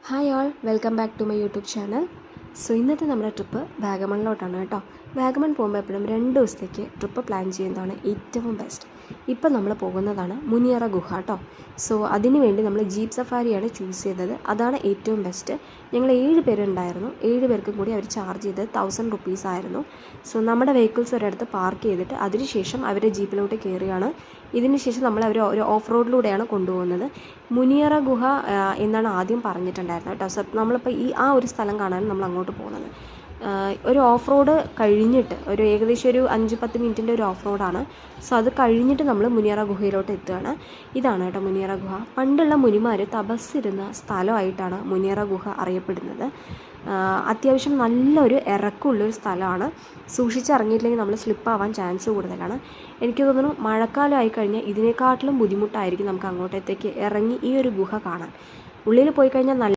Hi all, welcome back to my YouTube channel. So ഇന്നത്തെ നമ്മുടെ trip വാഗമണിലോട്ടാണ് കേട്ടോ. വാഗമൺ പോകുമ്പോൾ എപ്പോഴും 2 ദിവസത്തേക്ക് ട്രിപ്പ് പ്ലാൻ ചെയ്യുന്നതാണ് ഏറ്റവും ബെസ്റ്റ്. ഇപ്പം നമ്മൾ പോകുന്നതാണ് മുനിയറ ഗുഹ കേട്ടോ. സോ അതിന് വേണ്ടി നമ്മൾ ജീപ്പ് സഫാരിയാണ് ചൂസ് ചെയ്തത്. അതാണ് ഏറ്റവും ബെസ്റ്റ്. ഞങ്ങൾ 7 പേരുണ്ടായിരുന്നു. 7 പേർക്കും കൂടി അവർ ചാർജ് ചെയ്തത് 1000 റുപ്പീസ് ആയിരുന്നു. സോ നമ്മുടെ വെഹിക്കിൾസ് ഒരിടത്ത് പാർക്ക് ചെയ്തിട്ട് അതിനുശേഷം അവരുടെ ജീപ്പിലോട്ട് കയറുകയാണ്. ഇതിന് ശേഷം നമ്മൾ അവർ ഒരു ഓഫ് റോഡിലൂടെയാണ് കൊണ്ടുപോകുന്നത്. മുനിയറ ഗുഹ എന്നാണ് ആദ്യം പറഞ്ഞിട്ടുണ്ടായിരുന്നത് കേട്ടോ. സോ നമ്മളിപ്പോൾ ആ ഒരു സ്ഥലം കാണാൻ നമ്മൾ അങ്ങോട്ട് പോകുന്നത്. ഒരു ഓഫ് റോഡ് കഴിഞ്ഞിട്ട് ഏകദേശം ഒരു 5-10 മിനിറ്റിൻ്റെ ഒരു ഓഫ് റോഡാണ്. സോ അത് കഴിഞ്ഞിട്ട് നമ്മൾ മുനിയറ ഗുഹയിലോട്ട് എത്തുകയാണ്. ഇതാണ് കേട്ടോ മുനിയറ ഗുഹ. പണ്ടുള്ള മുനിമാർ തപസ്സിരുന്ന സ്ഥലമായിട്ടാണ് മുനിയറ ഗുഹ അറിയപ്പെടുന്നത്. അത്യാവശ്യം നല്ലൊരു ഇറക്കമുള്ളൊരു സ്ഥലമാണ്. സൂക്ഷിച്ചിറങ്ങിയിട്ടില്ലെങ്കിൽ നമ്മൾ സ്ലിപ്പാവാൻ ചാൻസ് കൂടുതലാണ്. എനിക്ക് തോന്നുന്നു മഴക്കാലം ആയിക്കഴിഞ്ഞാൽ ഇതിനേക്കാട്ടിലും ബുദ്ധിമുട്ടായിരിക്കും നമുക്ക് അങ്ങോട്ടത്തേക്ക് ഇറങ്ങി ഈ ഒരു ഗുഹ കാണാൻ. ഉള്ളിൽ പോയി കഴിഞ്ഞാൽ നല്ല